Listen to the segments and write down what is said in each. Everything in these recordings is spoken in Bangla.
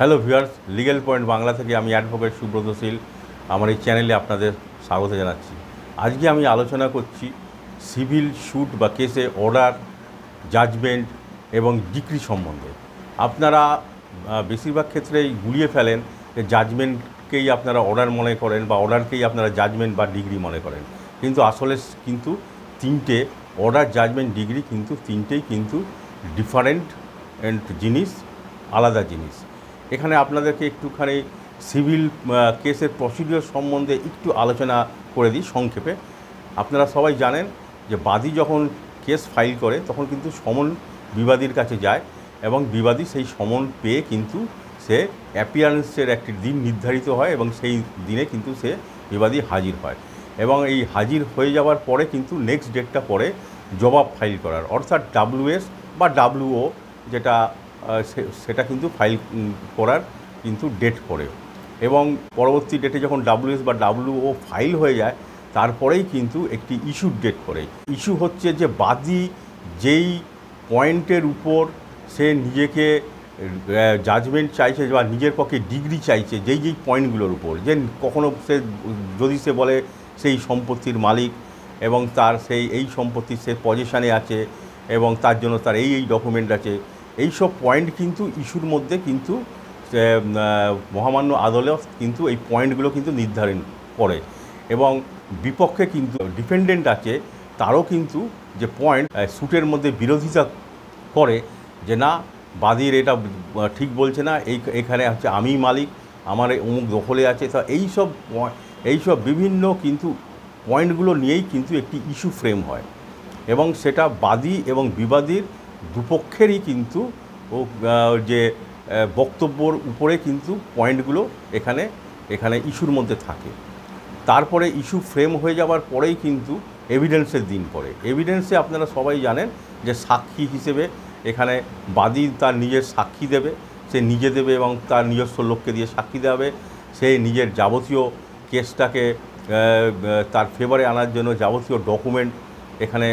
Hello viewers, legal point Bangla থেকে আমি অ্যাডভোকেট সুব্রত শীল আমার এই চ্যানেলে আপনাদের স্বাগত জানাচ্ছি। আজকে আমি আলোচনা করছি সিভিল স্যুট বা কেসে অর্ডার, জাজমেন্ট এবং ডিক্রি সম্বন্ধে। আপনারা বেশিরভাগ ক্ষেত্রেই গুলিয়ে ফেলেন যে জাজমেন্টকেই আপনারা অর্ডার মনে করেন বা অর্ডারকেই আপনারা জাজমেন্ট বা ডিগ্রি মনে করেন, কিন্তু আসলে কিন্তু তিনটে অর্ডার, জাজমেন্ট, ডিগ্রি কিন্তু তিনটেই কিন্তু ডিফারেন্ট জিনিস, আলাদা জিনিস। এখানে আপনাদেরকে একটুখানি সিভিল কেসের প্রসিডিওর সম্বন্ধে একটু আলোচনা করে দিই সংক্ষেপে। আপনারা সবাই জানেন যে বাদী যখন কেস ফাইল করে তখন কিন্তু সমন বিবাদীর কাছে যায় এবং বিবাদী সেই সমন পেয়ে কিন্তু সে অ্যাপিয়ারেন্সের একটি দিন নির্ধারিত হয় এবং সেই দিনে কিন্তু সে বিবাদী হাজির হয় এবং এই হাজির হয়ে যাওয়ার পরে কিন্তু নেক্সট ডেটটা পরে জবাব ফাইল করার, অর্থাৎ ডাব্লিউএস বা ডাব্লিউও যেটা সেটা কিন্তু ফাইল করার কিন্তু ডেট পড়ে এবং পরবর্তী ডেটে যখন ডাব্লিউএস বা ডাব্লিউও ফাইল হয়ে যায় তারপরেই কিন্তু একটি ইস্যুর ডেট পড়ে। ইস্যু হচ্ছে যে বাদী যেই পয়েন্টের উপর সে নিজেকে জাজমেন্ট চাইছে বা নিজের পক্ষে ডিগ্রি চাইছে, যেই পয়েন্টগুলোর উপর, যে কখনো সে যদি সে বলে সেই সম্পত্তির মালিক এবং তার এই সম্পত্তির সে পজিশানে আছে এবং তার জন্য তার এই ডকুমেন্ট আছে, এই সব পয়েন্ট কিন্তু ইস্যুর মধ্যে কিন্তু মহামান্য আদালত কিন্তু এই পয়েন্টগুলো কিন্তু নির্ধারণ করে এবং বিপক্ষে কিন্তু ডিফেন্ডেন্ট আছে তারও কিন্তু যে পয়েন্ট স্যুটের মধ্যে বিরোধিতা করে যে না, বাদীর এটা ঠিক বলছে না, এখানে হচ্ছে আমি মালিক, আমার অমুক দখলে আছে। তা এইসব বিভিন্ন কিন্তু পয়েন্টগুলো নিয়েই কিন্তু একটি ইস্যু ফ্রেম হয় এবং সেটা বাদী এবং বিবাদীর দুপক্ষেরই কিন্তু যে বক্তব্যর উপরে কিন্তু পয়েন্টগুলো এখানে ইস্যুর মধ্যে থাকে। তারপরে ইস্যু ফ্রেম হয়ে যাওয়ার পরেই কিন্তু এভিডেন্সের দিন পড়ে। এভিডেন্সে আপনারা সবাই জানেন যে সাক্ষী হিসেবে এখানে বাদী তার নিজের সাক্ষী দেবে, সে নিজে দেবে এবং তার নিজস্ব লোককে দিয়ে সাক্ষী দেবে। সে নিজের যাবতীয় কেসটাকে তার ফেভারে আনার জন্য যাবতীয় ডকুমেন্ট এখানে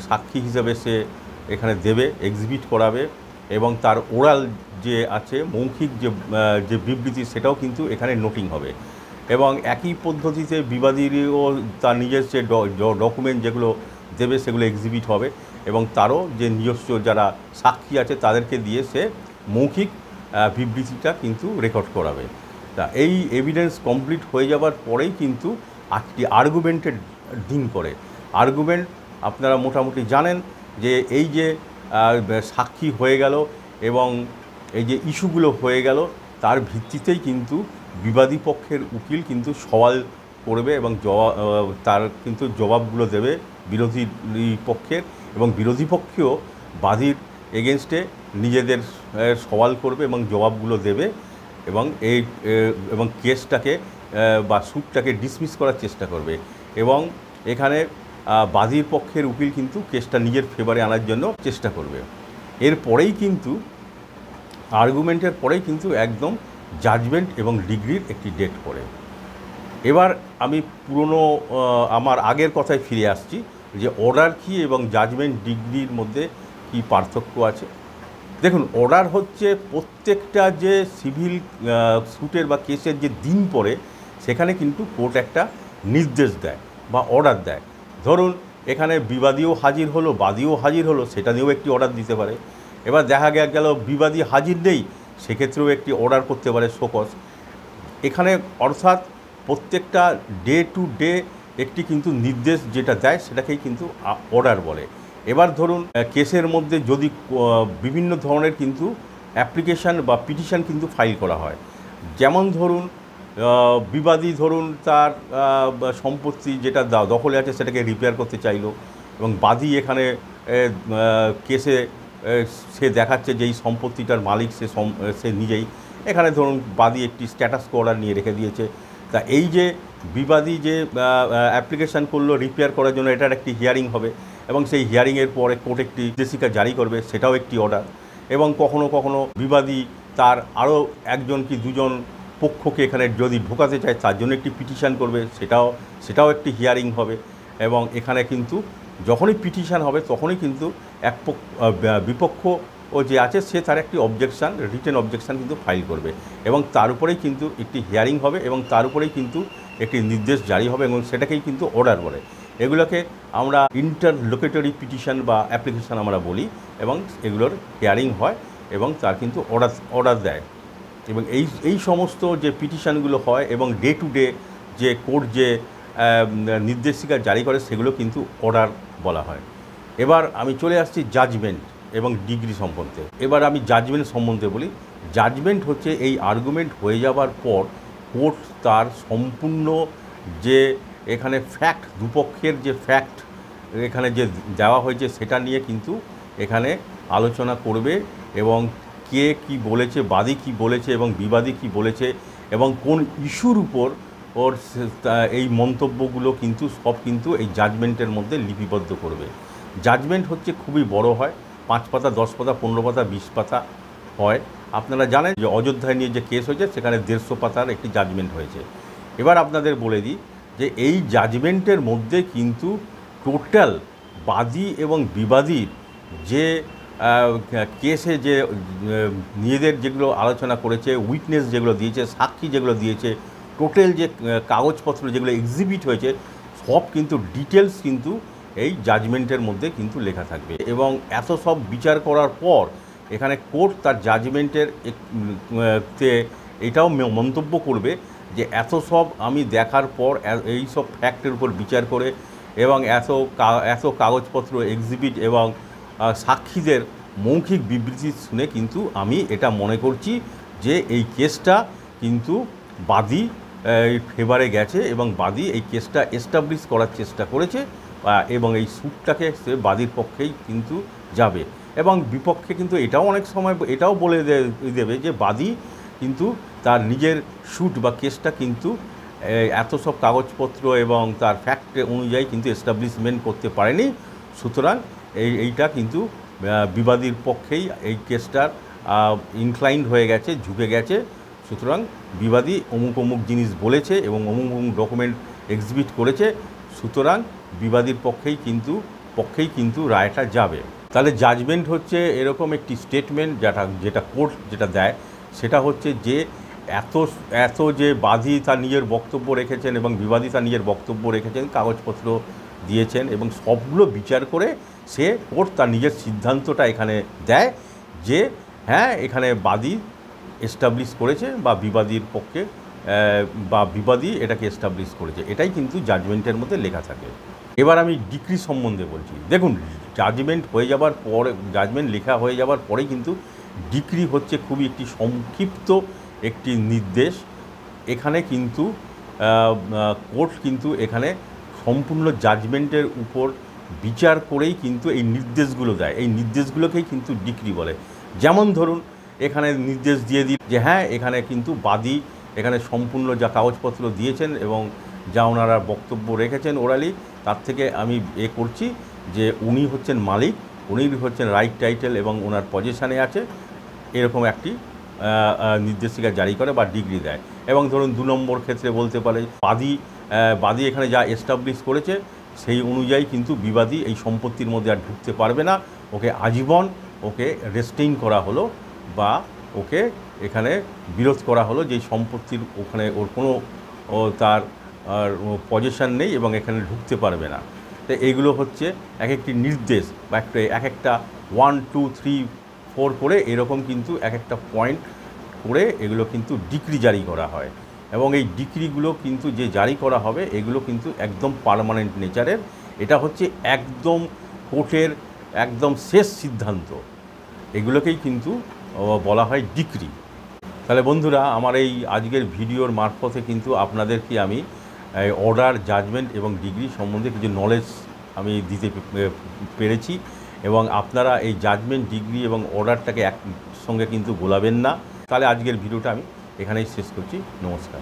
সাক্ষী হিসেবে সে এখানে দেবে, এক্সিবিট করাবে এবং তার ওরাল যে আছে, মৌখিক যে বিবৃতি, সেটাও কিন্তু এখানে নোটিং হবে এবং একই পদ্ধতিতে বিবাদীরও তার নিজের যে ডকুমেন্ট যেগুলো দেবে সেগুলো এক্সিবিট হবে এবং তারও যে নিজস্ব যারা সাক্ষী আছে তাদেরকে দিয়ে সে মৌখিক বিবৃতিটা কিন্তু রেকর্ড করাবে। তা এই এভিডেন্স কমপ্লিট হয়ে যাওয়ার পরেই কিন্তু একটি আর্গুমেন্টের দিন করে। আর্গুমেন্ট আপনারা মোটামুটি জানেন যে এই যে সাক্ষী হয়ে গেল এবং এই যে ইস্যুগুলো হয়ে গেল তার ভিত্তিতেই কিন্তু বিবাদী পক্ষের উকিল কিন্তু সওয়াল করবে এবং তার কিন্তু জবাবগুলো দেবে বিরোধী পক্ষের, এবং বিরোধী পক্ষেও বাদীর এগেনস্টে নিজেদের সওয়াল করবে এবং জবাবগুলো দেবে এবং কেসটাকে বা স্যুটটাকে ডিসমিস করার চেষ্টা করবে এবং এখানে বাদীর পক্ষের উকিল কিন্তু কেসটা নিজের ফেভারে আনার জন্য চেষ্টা করবে। এরপরেই কিন্তু আর্গুমেন্টের পরেই কিন্তু একদম জাজমেন্ট এবং ডিগ্রির একটি ডেট পড়ে। এবার আমি আমার আগের কথায় ফিরে আসছি যে অর্ডার কী এবং জাজমেন্ট ডিগ্রির মধ্যে কী পার্থক্য আছে। দেখুন, অর্ডার হচ্ছে প্রত্যেকটা যে সিভিল স্যুটের বা কেসের যে দিন পড়ে সেখানে কিন্তু কোর্ট একটা নির্দেশ দেয় বা অর্ডার দেয়। ধরুন এখানে বিবাদীও হাজির হলো, বাদীও হাজির হলো, সেটা নিয়েও একটি অর্ডার দিতে পারে। এবার দেখা গেল বিবাদী হাজির নেই, সেক্ষেত্রেও একটি অর্ডার করতে পারে শোকজ। এখানে অর্থাৎ প্রত্যেকটা ডে টু ডে একটি কিন্তু নির্দেশ যেটা দেয় সেটাকেই কিন্তু অর্ডার বলে। এবার ধরুন কেসের মধ্যে যদি বিভিন্ন ধরনের কিন্তু অ্যাপ্লিকেশান বা পিটিশান কিন্তু ফাইল করা হয়, যেমন ধরুন বিবাদী ধরুন তার সম্পত্তি যেটা দখলে আছে সেটাকে রিপেয়ার করতে চাইলো এবং বাদী এখানে কেসে সে দেখাচ্ছে যে এই সম্পত্তিটার মালিক সে নিজেই। এখানে ধরুন বাদী একটি স্ট্যাটাস অর্ডার নিয়ে রেখে দিয়েছে। তা এই যে বিবাদী যে অ্যাপ্লিকেশান করলো রিপেয়ার করার জন্য, এটার একটি হিয়ারিং হবে এবং সেই হিয়ারিংয়ের পরে কোর্ট একটি নির্দেশিকা জারি করবে, সেটাও একটি অর্ডার। এবং কখনো কখনো বিবাদী তার আরও একজন কি দুজন পক্ষকে এখানে যদি ঢোকাতে চায় তার জন্য একটি পিটিশান করবে, সেটাও একটি হিয়ারিং হবে এবং এখানে কিন্তু যখনই পিটিশান হবে তখনই কিন্তু বিপক্ষ ও যে আছে সে তার একটি অবজেকশান, রিটেন অবজেকশান কিন্তু ফাইল করবে এবং তার উপরেই কিন্তু একটি হিয়ারিং হবে এবং তার উপরেই কিন্তু একটি নির্দেশ জারি হবে এবং সেটাকেই কিন্তু অর্ডার বলে। এগুলোকে আমরা ইন্টারলোকেটরি পিটিশন বা অ্যাপ্লিকেশান আমরা বলি এবং এগুলোর হিয়ারিং হয় এবং তার কিন্তু অর্ডার দেয় এবং এই সমস্ত যে পিটিশানগুলো হয় এবং ডে টু ডে যে কোর্ট যে নির্দেশিকা জারি করে সেগুলো কিন্তু অর্ডার বলা হয়। এবার আমি চলে আসছি জাজমেন্ট এবং ডিগ্রি সম্বন্ধে। এবার আমি জাজমেন্ট সম্বন্ধে বলি। জাজমেন্ট হচ্ছে এই আর্গুমেন্ট হয়ে যাওয়ার পর কোর্ট তার সম্পূর্ণ যে এখানে ফ্যাক্ট, দুপক্ষের যে ফ্যাক্ট এখানে যে দেওয়া হয়েছে সেটা নিয়ে কিন্তু এখানে আলোচনা করবে এবং কে কী বলেছে, বাদী কী বলেছে এবং বিবাদী কী বলেছে এবং কোন ইস্যুর উপর ওর এই মন্তব্যগুলো কিন্তু সব কিন্তু এই জাজমেন্টের মধ্যে লিপিবদ্ধ করবে। জাজমেন্ট হচ্ছে খুবই বড় হয়, 5 পাতা, 10 পাতা, 15 পাতা, 20 পাতা হয়। আপনারা জানেন যে অযোধ্যায় নিয়ে যে কেস হয়েছে সেখানে 150 পাতার একটি জাজমেন্ট হয়েছে। এবার আপনাদের বলে দিই যে এই জাজমেন্টের মধ্যে কিন্তু টোটাল বাদী এবং বিবাদীর যে কেসে যে নিজেদের যেগুলো আলোচনা করেছে, উইটনেস যেগুলো দিয়েছে, সাক্ষী যেগুলো দিয়েছে, টোটাল যে কাগজপত্র যেগুলো এক্সিবিট হয়েছে সব কিন্তু ডিটেলস কিন্তু এই জাজমেন্টের মধ্যে কিন্তু লেখা থাকবে এবং এত সব বিচার করার পর এখানে কোর্ট তার জাজমেন্টের এটাও মন্তব্য করবে যে এত সব আমি দেখার পর এই সব ফ্যাক্টের উপর বিচার করে এবং এত কাগজপত্র এক্সিবিট এবং সাক্ষীদের মৌখিক বিবৃতি শুনে কিন্তু আমি এটা মনে করছি যে এই কেসটা কিন্তু বাদী ফেভারে গেছে এবং বাদী এই কেসটা এস্টাবলিশ করার চেষ্টা করেছে এবং এই স্যুটটাকে সে বাদীর পক্ষেই কিন্তু যাবে এবং বিপক্ষে কিন্তু এটাও অনেক সময় এটাও বলে দেবে যে বাদী কিন্তু তার নিজের স্যুট বা কেসটা কিন্তু এত সব কাগজপত্র এবং তার ফ্যাক্ট অনুযায়ী কিন্তু এস্টাবলিশমেন্ট করতে পারেনি, সুতরাং এইটা কিন্তু বিবাদীর পক্ষেই এই কেসটার ইনক্লাইন্ড হয়ে গেছে, ঝুঁকে গেছে, সুতরাং বিবাদী অমুক অমুক জিনিস বলেছে এবং অমুক অমুক ডকুমেন্ট এক্সিবিট করেছে, সুতরাং বিবাদীর পক্ষেই কিন্তু রায়টা যাবে। তাহলে জাজমেন্ট হচ্ছে এরকম একটি স্টেটমেন্ট যেটা কোর্ট যেটা দেয় সেটা হচ্ছে যে এত যে বাদী তার নিজের বক্তব্য রেখেছেন এবং বিবাদী তার নিজের বক্তব্য রেখেছেন, কাগজপত্র দিয়েছেন এবং সবগুলো বিচার করে সে কোর্ট তার নিজের সিদ্ধান্তটা এখানে দেয় যে হ্যাঁ এখানে বাদী এস্টাবলিশ করেছে বা বিবাদীর পক্ষে বা বিবাদী এটাকে এস্টাবলিশ করেছে, এটাই কিন্তু জাজমেন্টের মধ্যে লেখা থাকে। এবার আমি ডিক্রি সম্বন্ধে বলছি। দেখুন, জাজমেন্ট হয়ে যাবার পর, জাজমেন্ট লেখা হয়ে যাবার পরেই কিন্তু ডিক্রি হচ্ছে খুবই একটি সংক্ষিপ্ত একটি নির্দেশ। এখানে কিন্তু কোর্ট কিন্তু এখানে সম্পূর্ণ জাজমেন্টের উপর বিচার করেই কিন্তু এই নির্দেশগুলো দেয়, এই নির্দেশগুলোকেই কিন্তু ডিক্রি বলে। যেমন ধরুন এখানে নির্দেশ দিয়ে দিই যে হ্যাঁ এখানে কিন্তু বাদী এখানে সম্পূর্ণ যা কাগজপত্র দিয়েছেন এবং যা ওনারা বক্তব্য রেখেছেন ওরালি, তার থেকে আমি করছি যে উনি হচ্ছেন মালিক, উনি হচ্ছেন রাইট টাইটেল এবং ওনার পজিশানে আছে, এরকম একটি নির্দেশিকা জারি করে বা ডিগ্রি দেয়। এবং ধরুন 2 নম্বর ক্ষেত্রে বলতে পারে বাদী এখানে যা এস্টাবলিশ করেছে সেই অনুযায়ী কিন্তু বিবাদী এই সম্পত্তির মধ্যে আর ঢুকতে পারবে না, ওকে আজীবন ওকে রেস্টেইন করা হলো বা ওকে এখানে বিরোধ করা হলো যে সম্পত্তির ওখানে ওর কোনো তার পজিশন নেই এবং এখানে ঢুকতে পারবে না। তো এইগুলো হচ্ছে এক একটি নির্দেশ বা এক একটা 1, 2, 3, 4 করে এরকম কিন্তু এক একটা পয়েন্ট করে এগুলো কিন্তু ডিক্রি জারি করা হয় এবং এই ডিক্রিগুলো কিন্তু যে জারি করা হবে এগুলো কিন্তু একদম পার্মানেন্ট নেচারের। এটা হচ্ছে একদম কোর্টের একদম শেষ সিদ্ধান্ত, এগুলোকেই কিন্তু বলা হয় ডিক্রি। তাহলে বন্ধুরা, আমার এই আজকের ভিডিওর মারফতে কিন্তু আপনাদেরকে আমি অর্ডার, জাজমেন্ট এবং ডিগ্রি সম্বন্ধে কিছু নলেজ আমি দিতে পেরেছি এবং আপনারা এই জাজমেন্ট, ডিগ্রি এবং অর্ডারটাকে একসঙ্গে কিন্তু গোলাবেন না। তাহলে আজকের ভিডিওটা আমি এখানেই শেষ করছি। নমস্কার।